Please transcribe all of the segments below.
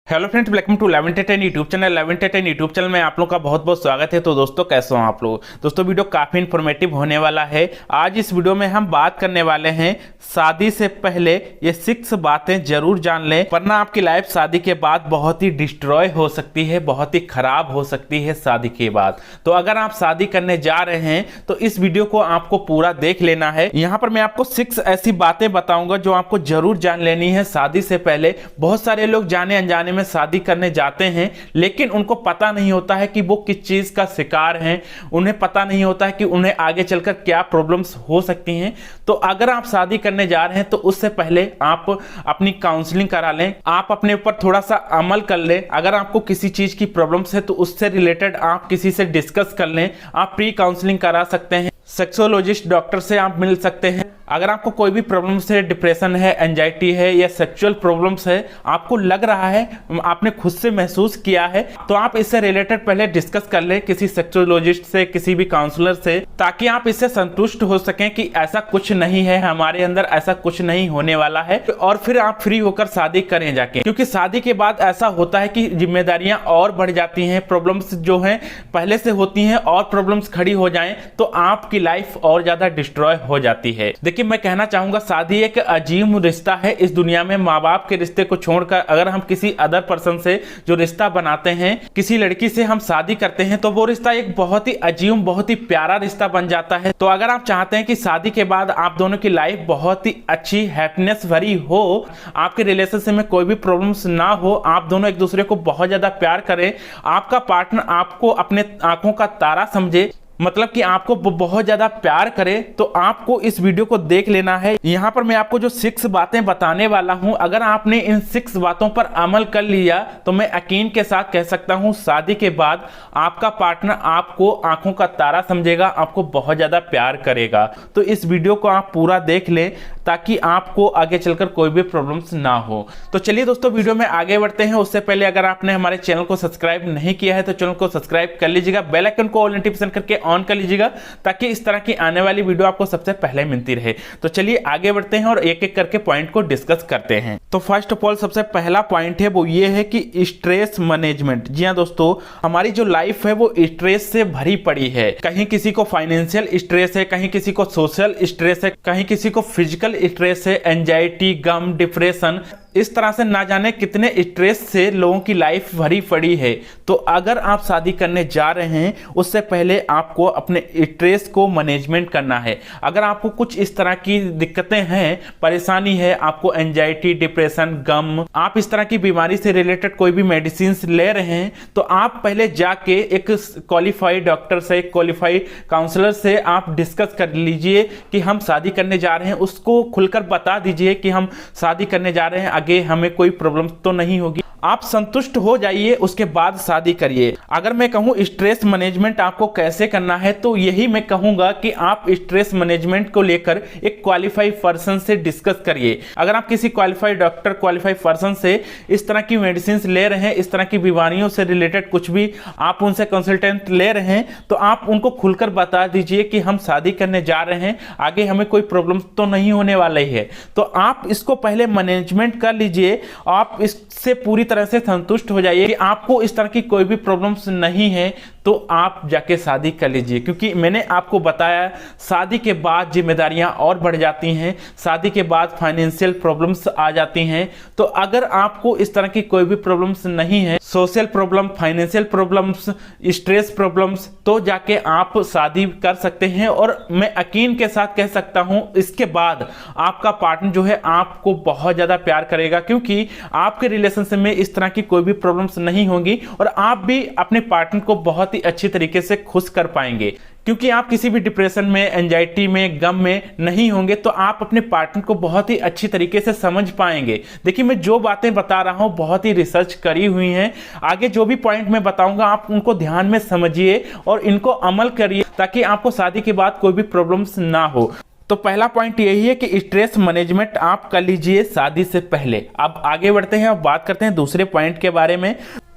Hello friends, welcome to 1110 YouTube channel. 1110 YouTube channel में आप लोग का बहुत बहुत स्वागत है। तो दोस्तों कैसे हो आप लोग। दोस्तों वीडियो काफ़ी इन्फॉर्मेटिव होने वाला है। आज इस वीडियो में हम बात करने वाले हैं शादी से पहले ये 6 बातें जरूर जान लें, वरना आपकी लाइफ शादी के बाद बहुत ही डिस्ट्रॉय हो सकती है, बहुत ही खराब हो सकती है शादी के बाद। तो अगर आप शादी करने जा रहे हैं तो इस वीडियो को आपको पूरा देख लेना है। यहाँ पर मैं आपको 6 ऐसी बातें बताऊंगा जो आपको जरूर जान लेनी है शादी से पहले। बहुत सारे लोग जाने अनजाने में शादी करने जाते हैं, लेकिन उनको पता नहीं होता है कि वो किस चीज का शिकार हैं। उन्हें पता नहीं होता है कि उन्हें आगे चलकर क्या प्रॉब्लम्स हो सकती हैं। तो अगर आप शादी करने जा रहे हैं तो उससे पहले आप अपनी काउंसलिंग करा लें, आप अपने ऊपर थोड़ा सा अमल कर लें। अगर आपको किसी चीज की प्रॉब्लम्स है तो उससे रिलेटेड आप किसी से डिस्कस कर लें। आप प्री काउंसलिंग करा सकते हैं, सेक्सोलॉजिस्ट डॉक्टर से आप मिल सकते हैं। अगर आपको कोई भी प्रॉब्लम्स है, डिप्रेशन है, एंजाइटी है या सेक्सुअल प्रॉब्लम्स है, आपको लग रहा है, आपने खुद से महसूस किया है, तो आप इससे रिलेटेड पहले डिस्कस कर लें किसी सेक्सोलॉजिस्ट से, किसी भी काउंसलर से, ताकि आप इससे संतुष्ट हो सकें कि ऐसा कुछ नहीं है, हमारे अंदर ऐसा कुछ नहीं होने वाला है, और फिर आप फ्री होकर शादी करें जाके। क्योंकि शादी के बाद ऐसा होता है कि जिम्मेदारियां और बढ़ जाती हैं, प्रॉब्लम्स जो हैं पहले से होती हैं और प्रॉब्लम्स खड़ी हो जाएं तो आपकी लाइफ और ज्यादा डिस्ट्रॉय हो जाती है। कि मैं कहना चाहूंगा शादी एक अजीब रिश्ता है इस दुनिया में। माँ बाप के रिश्ते को छोड़कर अगर हम किसी अदर पर्सन से जो रिश्ता बनाते हैं, किसी लड़की से हम शादी करते हैं, तो वो रिश्ता एक बहुत ही अजीब, बहुत ही प्यारा रिश्ता बन जाता है। तो अगर आप चाहते हैं कि शादी के बाद आप दोनों की लाइफ बहुत ही अच्छी, हैप्पीनेस भरी हो, आपके रिलेशनशिप में कोई भी प्रॉब्लम्स ना हो, आप दोनों एक दूसरे को बहुत ज्यादा प्यार करें, आपका पार्टनर आपको अपने आंखों का तारा समझे, मतलब कि आपको बहुत ज्यादा प्यार करे, तो आपको इस वीडियो को देख लेना है। यहाँ पर मैं आपको जो 6 बातें बताने वाला हूँ, अगर आपने इन 6 बातों पर अमल कर लिया तो मैं यकीन के साथ कह सकता हूँ शादी के बाद आपका पार्टनर आपको आंखों का तारा समझेगा, आपको बहुत ज्यादा प्यार करेगा। तो इस वीडियो को आप पूरा देख लें ताकि आपको आगे चलकर कोई भी प्रॉब्लम्स ना हो। तो चलिए दोस्तों वीडियो में आगे बढ़ते हैं। उससे पहले अगर आपने हमारे चैनल को सब्सक्राइब नहीं किया है तो चैनल को सब्सक्राइब कर लीजिएगा, बेल आइकन को ऑल नोटिफिकेशन करके ऑन कर लीजिएगा, ताकि इस तरह की आने वाली वीडियो आपको सबसे पहले मिलती रहे। तो चलिए आगे बढ़ते हैं और एक एक करके पॉइंट को डिस्कस करते हैं। तो फर्स्ट ऑफ ऑल सबसे पहला पॉइंट है वो ये है कि स्ट्रेस मैनेजमेंट। जी हाँ दोस्तों, हमारी जो लाइफ है वो स्ट्रेस से भरी पड़ी है। कहीं किसी को फाइनेंशियल स्ट्रेस है, कहीं किसी को सोशल स्ट्रेस है, कहीं किसी को फिजिकल स्ट्रेस है, एंजाइटी, गम, डिप्रेशन, इस तरह से ना जाने कितने स्ट्रेस से लोगों की लाइफ भरी पड़ी है। तो अगर आप शादी करने जा रहे हैं उससे पहले आपको अपने स्ट्रेस को मैनेजमेंट करना है। अगर आपको कुछ इस तरह की दिक्कतें हैं, परेशानी है, आपको एंजाइटी, डिप्रेशन, गम, आप इस तरह की बीमारी से रिलेटेड कोई भी मेडिसिन ले रहे हैं, तो आप पहले जाके एक क्वालिफाइड डॉक्टर से, एक क्वालिफाइड काउंसलर से आप डिस्कस कर लीजिए कि हम शादी करने जा रहे हैं। उसको खुलकर बता दीजिए कि हम शादी करने जा रहे हैं, आगे हमें कोई प्रॉब्लम तो नहीं होगी। आप संतुष्ट हो जाइए, उसके बाद शादी करिए। अगर मैं कहूं स्ट्रेस मैनेजमेंट आपको कैसे करना है, तो यही मैं कहूंगा कि आप स्ट्रेस मैनेजमेंट को लेकर एक क्वालिफाइड पर्सन से डिस्कस करिए। अगर आप किसी क्वालिफाइड डॉक्टर, क्वालिफाइड पर्सन से इस तरह की मेडिसिन ले रहे हैं, इस तरह की बीमारियों से रिलेटेड कुछ भी आप उनसे कंसल्टेंट ले रहे हैं, तो आप उनको खुलकर बता दीजिए कि हम शादी करने जा रहे हैं, आगे हमें कोई प्रॉब्लम तो नहीं होने वाला ही है। तो आप इसको पहले मैनेजमेंट कर लीजिए, आप इससे पूरी तरह से संतुष्ट हो जाइए कि आपको इस तरह की कोई भी प्रॉब्लम्स नहीं है, तो आप जाके शादी कर लीजिए। क्योंकि मैंने आपको बताया शादी के बाद जिम्मेदारियां और बढ़ जाती हैं, शादी के बाद फाइनेंशियल प्रॉब्लम्स आ जाती हैं। तो अगर आपको इस तरह की कोई भी प्रॉब्लम्स नहीं है, social problem, financial problems, stress problems, तो जाके आप शादी कर सकते हैं। और मैं यकीन के साथ कह सकता हूं इसके बाद आपका पार्टनर जो है आपको बहुत ज्यादा प्यार करेगा, क्योंकि आपके रिलेशनशिप में इस तरह की कोई भी प्रॉब्लम्स नहीं होंगी और आप भी अपने पार्टनर को बहुत ही अच्छी तरीके से खुश कर पाएंगे। क्योंकि आप किसी भी डिप्रेशन में, एंजाइटी में, गम में नहीं होंगे, तो आप अपने पार्टनर को बहुत ही अच्छी तरीके से समझ पाएंगे। देखिए मैं जो बातें बता रहा हूं बहुत ही रिसर्च करी हुई हैं। आगे जो भी पॉइंट मैं बताऊंगा आप उनको ध्यान में समझिए और इनको अमल करिए, ताकि आपको शादी के बाद कोई भी प्रॉब्लम्स ना हो। तो पहला पॉइंट यही है कि स्ट्रेस मैनेजमेंट आप कर लीजिए शादी से पहले। अब आगे बढ़ते हैं, अब बात करते हैं दूसरे पॉइंट के बारे में।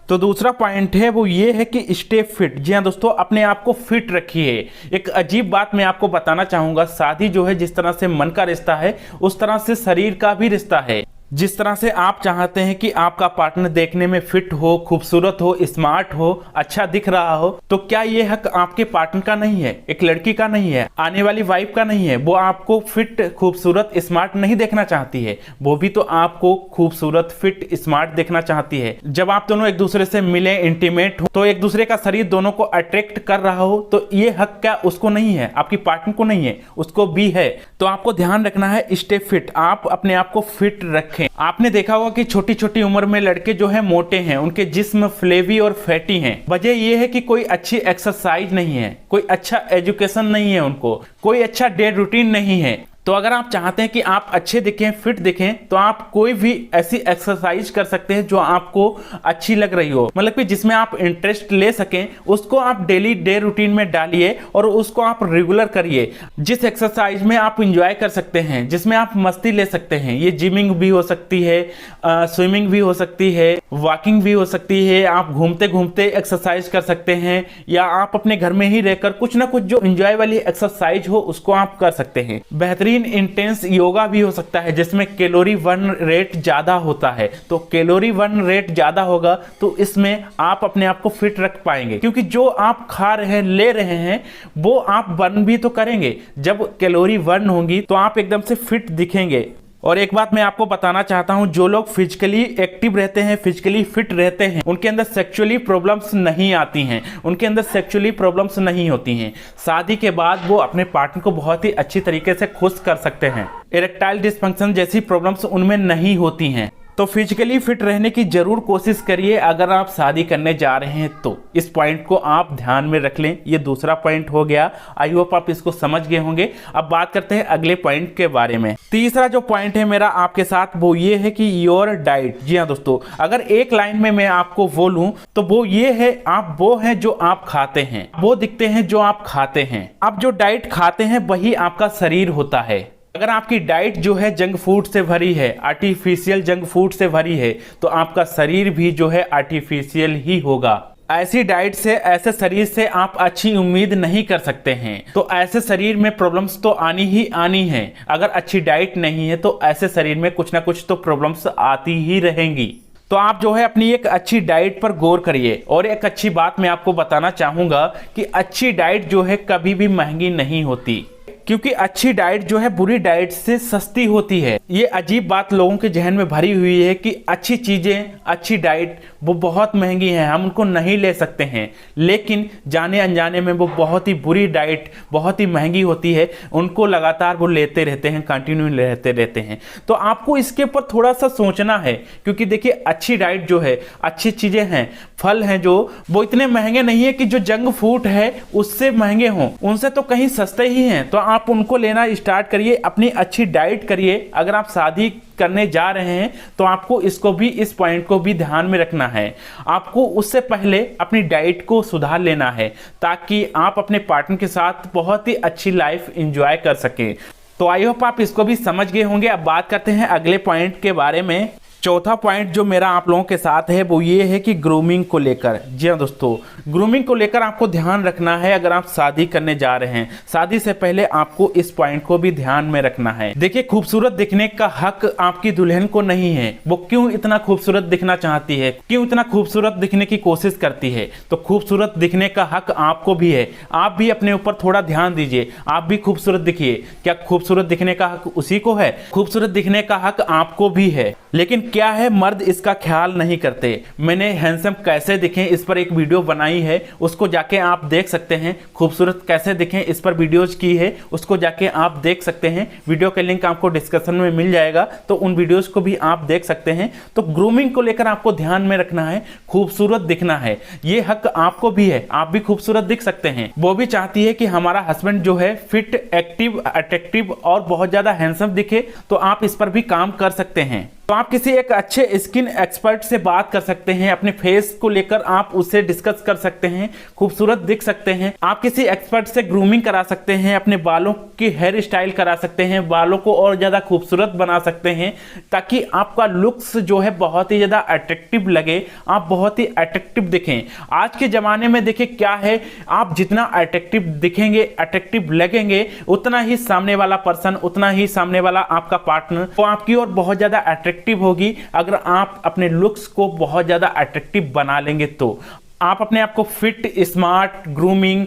तो दूसरा पॉइंट है वो ये है कि स्टे फिट। जी हाँ दोस्तों, अपने आप को फिट रखिए। एक अजीब बात मैं आपको बताना चाहूंगा, शादी जो है जिस तरह से मन का रिश्ता है उस तरह से शरीर का भी रिश्ता है। जिस तरह से आप चाहते हैं कि आपका पार्टनर देखने में फिट हो, खूबसूरत हो, स्मार्ट हो, अच्छा दिख रहा हो, तो क्या ये हक आपके पार्टनर का नहीं है, एक लड़की का नहीं है, आने वाली वाइफ का नहीं है? वो आपको फिट, खूबसूरत, स्मार्ट नहीं देखना चाहती है, वो भी तो आपको खूबसूरत, फिट, स्मार्ट देखना चाहती है। जब आप दोनों एक दूसरे से मिले, इंटीमेट हो, तो एक दूसरे का शरीर दोनों को अट्रैक्ट कर रहा हो, तो ये हक क्या उसको नहीं है? आपकी पार्टनर को नहीं है, उसको भी है। तो आपको ध्यान रखना है, स्टे फिट, आप अपने आप को फिट रखें। आपने देखा होगा कि छोटी छोटी उम्र में लड़के जो है मोटे हैं, उनके जिस्म फ्लेवी और फैटी हैं। वजह यह है कि कोई अच्छी एक्सरसाइज नहीं है, कोई अच्छा एजुकेशन नहीं है, उनको कोई अच्छा डे रूटीन नहीं है। तो अगर आप चाहते हैं कि आप अच्छे दिखें, फिट दिखें, तो आप कोई भी ऐसी एक्सरसाइज कर सकते हैं जो आपको अच्छी लग रही हो, मतलब कि जिसमें आप इंटरेस्ट ले सकें, उसको आप डेली डे रूटीन में डालिए और उसको आप रेगुलर करिए। जिस एक्सरसाइज में आप इंजॉय कर सकते हैं, जिसमें आप मस्ती ले सकते हैं, ये जिमिंग भी हो सकती है, स्विमिंग भी हो सकती है, वॉकिंग भी हो सकती है, आप घूमते घूमते एक्सरसाइज कर सकते हैं, या आप अपने घर में ही रहकर कुछ ना कुछ जो इंजॉय वाली एक्सरसाइज हो उसको आप कर सकते हैं। बेहतरीन इंटेंस योगा भी हो सकता है जिसमें कैलोरी बर्न रेट ज्यादा होता है। तो कैलोरी बर्न रेट ज्यादा होगा तो इसमें आप अपने आप को फिट रख पाएंगे, क्योंकि जो आप खा रहे हैं, ले रहे हैं, वो आप बर्न भी तो करेंगे। जब कैलोरी बर्न होंगी तो आप एकदम से फिट दिखेंगे। और एक बात मैं आपको बताना चाहता हूं, जो लोग फिजिकली एक्टिव रहते हैं, फिजिकली फिट रहते हैं, उनके अंदर सेक्सुअली प्रॉब्लम्स नहीं आती हैं, उनके अंदर सेक्सुअली प्रॉब्लम्स नहीं होती हैं। शादी के बाद वो अपने पार्टनर को बहुत ही अच्छी तरीके से खुश कर सकते हैं। इरेक्टाइल डिस्फंक्शन जैसी प्रॉब्लम्स उनमें नहीं होती हैं। तो फिजिकली फिट रहने की जरूर कोशिश करिए अगर आप शादी करने जा रहे हैं तो। इस पॉइंट को आप ध्यान में रख लें। ये दूसरा पॉइंट हो गया, आई होप आप इसको समझ गए होंगे। अब बात करते हैं अगले पॉइंट के बारे में। तीसरा जो पॉइंट है मेरा आपके साथ वो ये है कि योर डाइट। जी हाँ दोस्तों, अगर एक लाइन में मैं आपको बोलूं तो वो ये है, आप वो हैं जो आप खाते हैं, वो दिखते हैं जो आप खाते हैं। आप जो डाइट खाते हैं वही आपका शरीर होता है। अगर आपकी डाइट जो है जंक फूड से भरी है, आर्टिफिशियल जंक फूड से भरी है, तो आपका शरीर भी जो है आर्टिफिशियल ही होगा। ऐसी डाइट से, ऐसे शरीर से आप अच्छी उम्मीद नहीं कर सकते हैं। तो ऐसे शरीर में प्रॉब्लम्स तो आनी ही आनी है। अगर अच्छी डाइट नहीं है तो ऐसे शरीर में कुछ ना कुछ तो प्रॉब्लम्स आती ही रहेंगी। तो आप जो है अपनी एक अच्छी डाइट पर गौर करिए। और एक अच्छी बात मैं आपको बताना चाहूंगा कि अच्छी डाइट जो है कभी भी महंगी नहीं होती, क्योंकि अच्छी डाइट जो है बुरी डाइट से सस्ती होती है। ये अजीब बात लोगों के जहन में भरी हुई है कि अच्छी चीजें, अच्छी डाइट वो बहुत महंगी हैं, हम उनको नहीं ले सकते हैं। लेकिन जाने अनजाने में वो बहुत ही बुरी डाइट, बहुत ही महंगी होती है, उनको लगातार वो लेते रहते हैं, कंटिन्यू लेते रहते हैं। तो आपको इसके ऊपर थोड़ा सा सोचना है, क्योंकि देखिए अच्छी डाइट जो है, अच्छी चीजें हैं, फल हैं जो, वो इतने महंगे नहीं है कि जो जंक फूड है उससे महंगे हों, उनसे तो कहीं सस्ते ही हैं। तो आप उनको लेना स्टार्ट करिए, अपनी अच्छी डाइट करिए। अगर आप शादी करने जा रहे हैं तो आपको इसको भी, इस पॉइंट को भी ध्यान में रखना है। आपको उससे पहले अपनी डाइट को सुधार लेना है ताकि आप अपने पार्टनर के साथ बहुत ही अच्छी लाइफ एंजॉय कर सकें। तो आई होप आप इसको भी समझ गए होंगे। अब बात करते हैं अगले पॉइंट के बारे में। चौथा पॉइंट जो मेरा आप लोगों के साथ है वो ये है कि ग्रूमिंग को लेकर। जी हाँ दोस्तों, ग्रूमिंग को लेकर आपको ध्यान रखना है। अगर आप शादी करने जा रहे हैं, शादी से पहले आपको इस पॉइंट को भी ध्यान में रखना है। देखिए, खूबसूरत दिखने का हक आपकी दुल्हन को नहीं है। वो क्यों इतना खूबसूरत दिखना चाहती है, क्यों इतना खूबसूरत दिखने की कोशिश करती है, तो खूबसूरत दिखने का हक आपको भी है। आप भी अपने ऊपर थोड़ा ध्यान दीजिए, आप भी खूबसूरत दिखिए। क्या खूबसूरत दिखने का हक उसी को है? खूबसूरत दिखने का हक आपको भी है। लेकिन क्या है, मर्द इसका ख्याल नहीं करते। मैंने हैंडसम कैसे दिखें इस पर एक वीडियो बनाई है, उसको जाके आप देख सकते हैं। खूबसूरत कैसे दिखें इस पर वीडियोज की है, उसको जाके आप देख सकते हैं। वीडियो का लिंक आपको डिस्क्रिप्शन में मिल जाएगा, तो उन वीडियोज को भी आप देख सकते हैं। तो ग्रूमिंग को लेकर आपको ध्यान में रखना है, खूबसूरत दिखना है, ये हक आपको भी है। आप भी खूबसूरत दिख सकते हैं। वो भी चाहती है कि हमारा हस्बैंड जो है फिट, एक्टिव, अट्रैक्टिव और बहुत ज्यादा हैंडसम दिखे, तो आप इस पर भी काम कर सकते हैं। तो आप किसी एक अच्छे स्किन एक्सपर्ट से बात कर सकते हैं, अपने फेस को लेकर आप उससे डिस्कस कर सकते हैं, खूबसूरत दिख सकते हैं। आप किसी एक्सपर्ट से ग्रूमिंग करा सकते हैं, अपने बालों की हेयर स्टाइल करा सकते हैं, बालों को और ज्यादा खूबसूरत बना सकते हैं, ताकि आपका लुक्स जो है बहुत ही ज्यादा अट्रैक्टिव लगे, आप बहुत ही अट्रैक्टिव दिखें। आज के जमाने में देखिए क्या है, आप जितना अट्रैक्टिव दिखेंगे, अट्रैक्टिव लगेंगे, उतना ही सामने वाला पर्सन, उतना ही सामने वाला आपका पार्टनर वो आपकी ओर बहुत ज्यादा अट्रैक्ट अट्रैक्टिव होगी अगर आप अपने लुक्स को बहुत ज़्यादा अट्रैक्टिव बना लेंगे। तो आप अपने आप को fit, smart, grooming,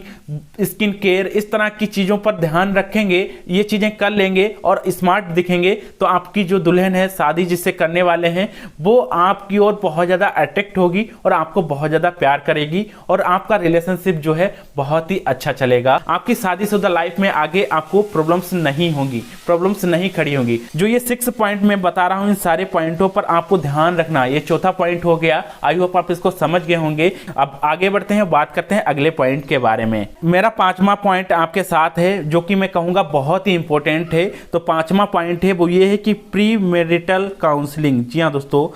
skin care, इस तरह की चीज़ों पर ध्यान रखेंगे, ये चीज़ें कर लेंगे और स्मार्ट दिखेंगे, तो आपकी जो दुल्हन है, शादी जिससे करने वाले हैं, वो आपकी ओर बहुत ज़्यादा अट्रैक्ट होगी और आपको बहुत ज़्यादा प्यार करेगी और आपका रिलेशनशिप जो है बहुत ही अच्छा चलेगा। आपकी शादीशुदा लाइफ में आगे आपको प्रॉब्लम्स नहीं होंगी, प्रॉब्लम्स नहीं खड़ी होंगी। जो ये 6 पॉइंट मैं बता रहा हूँ, इन सारे पॉइंटों पर आपको ध्यान रखना। ये चौथा पॉइंट हो गया, आई होप आप इसको समझ गए होंगे। अब आगे बढ़ते हैं, बात करते हैं अगले पॉइंट के बारे में। मेरा 5वां पॉइंट आपके साथ है, जो कि मैं कहूंगा बहुत ही इंपॉर्टेंट है। तो 5वां पॉइंट है वो ये है कि प्री मैरिटल काउंसलिंग। जी हाँ दोस्तों,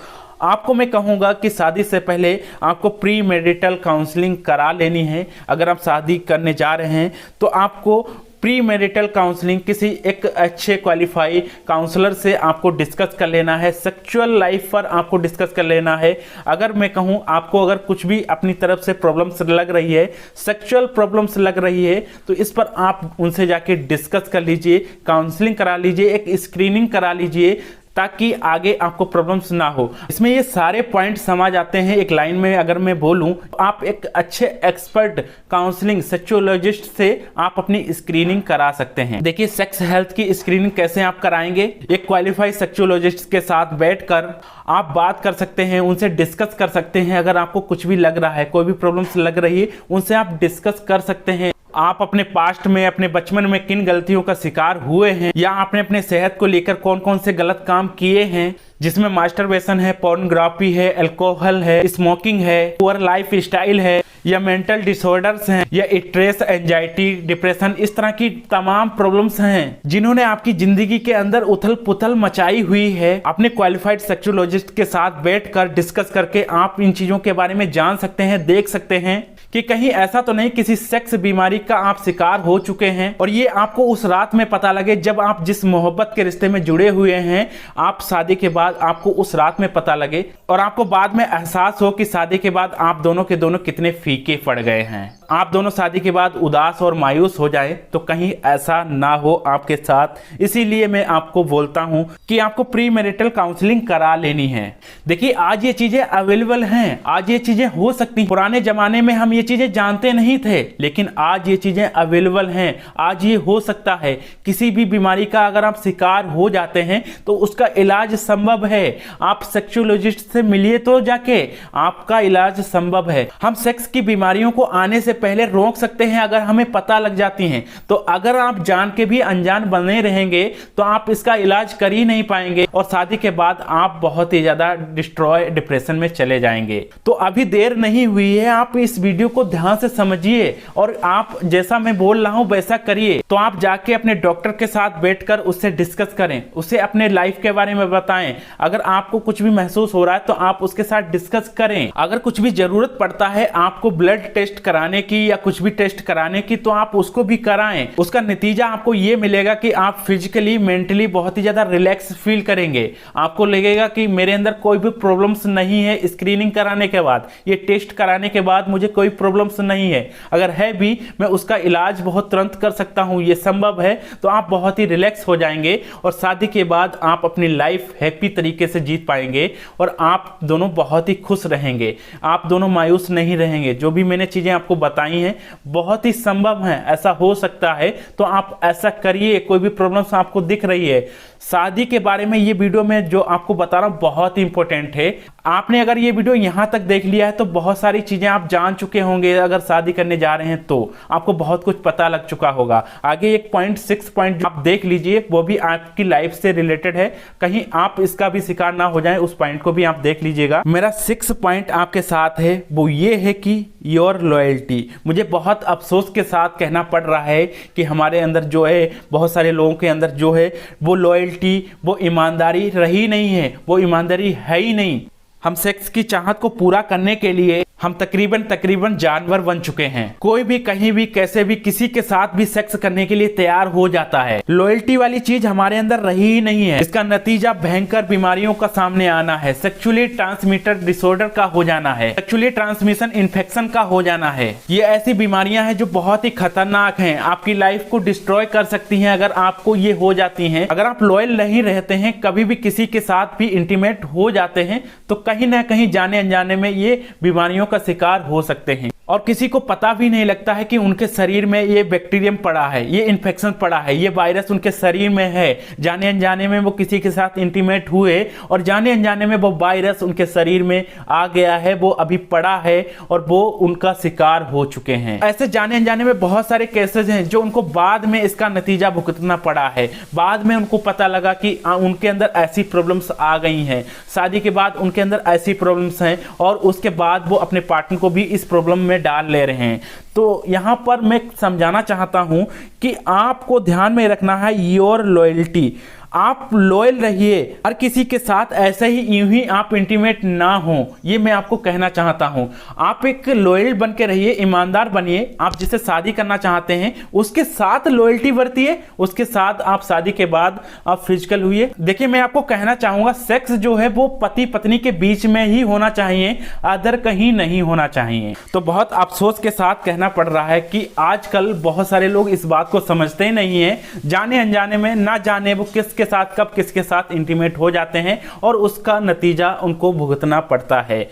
आपको मैं कहूंगा कि शादी से पहले आपको प्री मैरिटल काउंसलिंग करा लेनी है। अगर आप शादी करने जा रहे हैं तो आपको प्री मैरिटल काउंसलिंग किसी एक अच्छे क्वालिफाई काउंसलर से आपको डिस्कस कर लेना है। सेक्सुअल लाइफ पर आपको डिस्कस कर लेना है। अगर मैं कहूं आपको अगर कुछ भी अपनी तरफ से प्रॉब्लम्स लग रही है, सेक्सुअल प्रॉब्लम्स लग रही है, तो इस पर आप उनसे जाके डिस्कस कर लीजिए, काउंसलिंग करा लीजिए, एक स्क्रीनिंग करा लीजिए, ताकि आगे आपको प्रॉब्लम्स ना हो। इसमें ये सारे पॉइंट समझ आते हैं। एक लाइन में अगर मैं बोलूं, आप एक अच्छे एक्सपर्ट काउंसलिंग सेक्सोलॉजिस्ट से आप अपनी स्क्रीनिंग करा सकते हैं। देखिए, सेक्स हेल्थ की स्क्रीनिंग कैसे आप कराएंगे? एक क्वालिफाइड सेक्सोलॉजिस्ट के साथ बैठकर आप बात कर सकते हैं, उनसे डिस्कस कर सकते हैं। अगर आपको कुछ भी लग रहा है, कोई भी प्रॉब्लम्स लग रही है, उनसे आप डिस्कस कर सकते हैं। आप अपने पास्ट में, अपने बचपन में किन गलतियों का शिकार हुए हैं, या आपने अपने सेहत को लेकर कौन कौन से गलत काम किए हैं, जिसमें मास्टरबेशन है, पोर्नोग्राफी है, अल्कोहल है, स्मोकिंग है, पुअर लाइफ स्टाइल है, या मेंटल डिसऑर्डर्स हैं, या स्ट्रेस, एंजाइटी, डिप्रेशन, इस तरह की तमाम प्रॉब्लम्स हैं जिन्होंने आपकी जिंदगी के अंदर उथल पुथल मचाई हुई है। अपने क्वालिफाइड सेक्सोलॉजिस्ट के साथ बैठकर डिस्कस करके आप इन चीजों के बारे में जान सकते हैं, देख सकते हैं कि कहीं ऐसा तो नहीं किसी सेक्स बीमारी का आप शिकार हो चुके हैं। और ये आपको उस रात में पता लगे जब आप जिस मोहब्बत के रिश्ते में जुड़े हुए हैं, आप शादी के बाद आपको उस रात में पता लगे और आपको बाद में एहसास हो कि शादी के बाद आप दोनों के दोनों कितने फीके पड़ गए हैं। आप दोनों शादी के बाद उदास और मायूस हो जाए, तो कहीं ऐसा ना हो आपके साथ। इसीलिए मैं आपको बोलता हूं कि आपको प्री मैरिटल काउंसलिंग करा लेनी है। देखिए, आज ये चीजें अवेलेबल हैं, आज ये चीजें हो सकती हैं। पुराने जमाने में हम ये चीजें जानते नहीं थे, लेकिन आज ये चीजें अवेलेबल हैं। आज ये हो सकता है। किसी भी बीमारी का अगर आप शिकार हो जाते हैं तो उसका इलाज संभव है। आप सेक्सोलॉजिस्ट से मिलिए तो जाके, आपका इलाज संभव है। हम सेक्स की बीमारियों को आने से पहले रोक सकते हैं अगर हमें पता लग जाती हैं। तो अगर आप जान के भी अनजान बने रहेंगे तो आप इसका इलाज कर ही नहीं पाएंगे और शादी के बाद आप बहुत ही ज्यादा डिप्रेशन में चले जाएंगे। तो अभी देर नहीं हुई है, आप इस वीडियो को ध्यान से समझिए और आप जैसा मैं बोल रहा हूं वैसा करिए। तो आप जाके अपने डॉक्टर के साथ बैठकर उससे डिस्कस करें, उसे अपने लाइफ के बारे में बताएं। अगर आपको कुछ भी महसूस हो रहा है तो आप उसके साथ डिस्कस करें। अगर कुछ भी जरूरत पड़ता है आपको ब्लड टेस्ट कराने की या कुछ भी टेस्ट कराने की, तो आप उसको भी कराएं। उसका नतीजा आपको ये मिलेगा कि आप फिजिकली, मेंटली बहुत ही ज्यादा रिलैक्स फील करेंगे। आपको लगेगा कि मेरे अंदर कोई भी प्रॉब्लम्स नहीं है। स्क्रीनिंग कराने के बाद, ये टेस्ट कराने के बाद मुझे कोई प्रॉब्लम्स नहीं है। अगर है भी, मैं उसका इलाज बहुत तुरंत कर सकता हूं, ये संभव है। तो आप बहुत ही रिलैक्स हो जाएंगे और शादी के बाद आप अपनी लाइफ हैप्पी तरीके से जीत पाएंगे और आप दोनों बहुत ही खुश रहेंगे। आप दोनों मायूस नहीं रहेंगे। जो भी मैंने चीजें आपको बताई हैं बहुत ही संभव है, ऐसा हो सकता है। तो आप ऐसा करिए। कोई भी प्रॉब्लम्स आपको दिख रही है शादी के बारे में, ये वीडियो में जो आपको बता रहा हूं बहुत ही इंपॉर्टेंट है। आपने अगर ये वीडियो यहां तक देख लिया है तो बहुत सारी चीजें आप जान चुके होंगे। अगर शादी करने जा रहे हैं तो आपको बहुत कुछ पता लग चुका होगा। आगे एक पॉइंट, 6 पॉइंट आप देख लीजिए, वो भी आपकी लाइफ से रिलेटेड है। कहीं आप इसका भी शिकार ना हो जाए, उस पॉइंट को भी आप देख लीजिएगा। मेरा 6 पॉइंट आपके साथ है, वो ये है कि योर लॉयल्टी। मुझे बहुत अफसोस के साथ कहना पड़ रहा है कि हमारे अंदर जो है, बहुत सारे लोगों के अंदर जो है, वो लॉयल्टी, वो ईमानदारी रही नहीं है। वो ईमानदारी है ही नहीं। हम सेक्स की चाहत को पूरा करने के लिए हम तकरीबन जानवर बन चुके हैं। कोई भी कहीं भी कैसे भी किसी के साथ भी सेक्स करने के लिए तैयार हो जाता है। लॉयल्टी वाली चीज हमारे अंदर रही ही नहीं है। इसका नतीजा भयंकर बीमारियों का सामने आना है, सेक्सुअली ट्रांसमिटेड डिसऑर्डर का हो जाना है, सेक्सुअली ट्रांसमिशन इन्फेक्शन का हो जाना है। ये ऐसी बीमारियां हैं जो बहुत ही खतरनाक हैं, आपकी लाइफ को डिस्ट्रॉय कर सकती हैं अगर आपको ये हो जाती हैं। अगर आप लॉयल नहीं रहते हैं, कभी भी किसी के साथ भी इंटीमेट हो जाते हैं, तो कहीं ना कहीं जाने अनजाने में ये बीमारियों का शिकार हो सकते हैं और किसी को पता भी नहीं लगता है कि उनके शरीर में ये बैक्टीरियम पड़ा है, ये इन्फेक्शन पड़ा है, ये वायरस उनके शरीर में है। जाने अनजाने में वो किसी के साथ इंटीमेट हुए और जाने अनजाने में वो वायरस उनके शरीर में आ गया है, वो अभी पड़ा है और वो उनका शिकार हो चुके हैं। ऐसे जाने अनजाने में बहुत सारे केसेस हैं जो उनको बाद में इसका नतीजा भुगतना पड़ा है। बाद में उनको पता लगा कि उनके अंदर ऐसी प्रॉब्लम्स आ गई हैं, शादी के बाद उनके अंदर ऐसी प्रॉब्लम्स हैं और उसके बाद वो अपने पार्टनर को भी इस प्रॉब्लम में डाल ले रहे हैं। तो यहां पर मैं समझाना चाहता हूं कि आपको ध्यान में रखना है योर लॉयल्टी। आप लॉयल रहिए, हर किसी के साथ ऐसे ही यूं ही आप इंटीमेट ना हो, ये मैं आपको कहना चाहता हूं। आप एक लॉयल बन के रहिए, ईमानदार बनिए। आप जिसे शादी करना चाहते हैं उसके साथ लॉयल्टी बरतिए, उसके साथ आप शादी के बाद आप फिजिकल हुए। देखिए, मैं आपको कहना चाहूंगा सेक्स जो है वो पति पत्नी के बीच में ही होना चाहिए, अदर कहीं नहीं होना चाहिए। तो बहुत अफसोस के साथ कहना पड़ रहा है कि आजकल बहुत सारे लोग इस बात को समझते ही नहीं है, जाने अनजाने में ना जाने वो किसके साथ कब किसके साथ इंटीमेट हो जाते हैं और उसका नतीजा उनको भुगतना पड़ता है।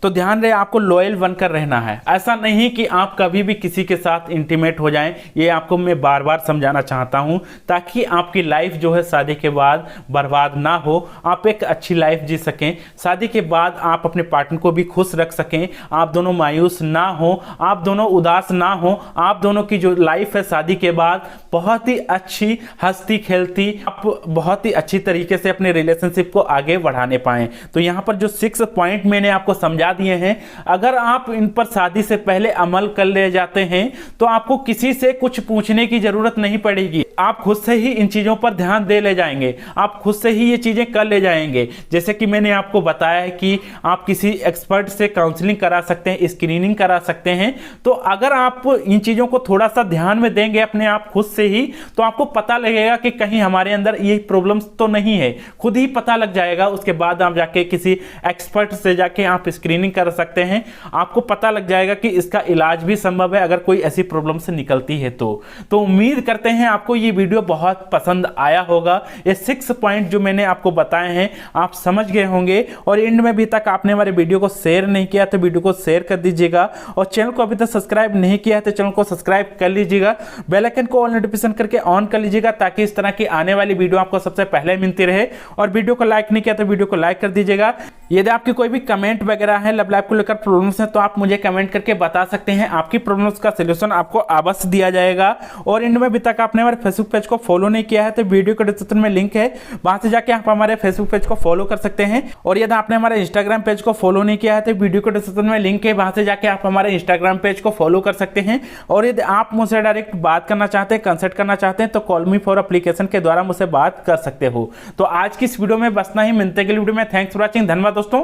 तो ध्यान रहे, आपको लॉयल बनकर रहना है। ऐसा नहीं कि आप कभी भी किसी के साथ इंटीमेट हो जाएं, ये आपको मैं बार बार समझाना चाहता हूं ताकि आपकी लाइफ जो है शादी के बाद बर्बाद ना हो, आप एक अच्छी लाइफ जी सकें। शादी के बाद आप अपने पार्टनर को भी खुश रख सकें, आप दोनों मायूस ना हो, आप दोनों उदास ना हो, आप दोनों की जो लाइफ है शादी के बाद बहुत ही अच्छी हंसती खेलती, आप बहुत ही अच्छी तरीके से अपने रिलेशनशिप को आगे बढ़ाने पाएं। तो यहाँ पर जो 6 पॉइंट मैंने आपको समझा दिए हैं, अगर आप इन पर शादी से पहले अमल कर ले जाते हैं तो आपको किसी से कुछ पूछने की जरूरत नहीं पड़ेगी। आप खुद से ही इन चीजों पर ध्यान दे ले जाएंगे, आप खुद से ही ये चीजें कर ले जाएंगे। जैसे कि मैंने आपको बताया है कि आप किसी एक्सपर्ट से काउंसलिंग करा सकते हैं, स्क्रीनिंग करा सकते हैं। तो अगर आप इन चीजों को थोड़ा सा ध्यान में देंगे अपने आप खुद से ही, तो आपको पता लगेगा कि कहीं हमारे अंदर ये प्रॉब्लम्स तो नहीं है, खुद ही पता लग जाएगा। उसके बाद आप जाके किसी एक्सपर्ट से जाके आप स्क्रीनिंग कर सकते हैं, आपको पता लग जाएगा कि इसका इलाज भी संभव है अगर कोई ऐसी प्रॉब्लम से निकलती है तो उम्मीद करते हैं आपको ये वीडियो बहुत पसंद आया होगा। ये 6 पॉइंट जो मैंने आपको बताए हैं आप समझ गए होंगे। और एंड में अभी तक आपने हमारे वीडियो को शेयर नहीं किया तो वीडियो को शेयर कर दीजिएगा, और चैनल को अभी तक सब्सक्राइब नहीं किया है तो चैनल को सब्सक्राइब कर लीजिएगा, बेल आइकन को ऑल नोटिफिकेशन करके ऑन कर लीजिएगा ताकि इस तरह की आने वाली वीडियो आपको सबसे पहले मिलती रहे। और वीडियो को लाइक नहीं किया तो वीडियो को लाइक कर दीजिएगा। यदि आपकी कोई भी कमेंट वगैरह है लव लाइफ को लेकर प्रॉब्लम्स हैं तो आप मुझे कमेंट करके बता सकते हैं, आपकी प्रॉब्लम्स का सलूशन आपको अवश्य दिया जाएगा। और एंड में अभी तक आपने हमारे फेसबुक पेज को फॉलो नहीं किया है तो वीडियो के डिस्क्रिप्शन में लिंक है, वहां से जाके आप हमारे फेसबुक पेज को फॉलो कर सकते हैं। और यदि आपने हमारे इंस्टाग्राम पेज को फॉलो नहीं किया है तो वीडियो के डिस्क्रिप्शन में लिंक है, वहां से जाके आप हमारे इंस्टाग्राम पेज को फॉलो कर सकते हैं। और यदि आप मुझसे डायरेक्ट बात करना चाहते हैं, कंसल्ट करना चाहते हैं तो कॉल मी फॉर एप्लीकेशन के द्वारा मुझसे बात कर सकते हो। तो आज की इस वीडियो में बस इतना ही, मिलते हैं अगली वीडियो में। थैंक्स फॉर वॉचिंग, धन्यवाद दोस्तों।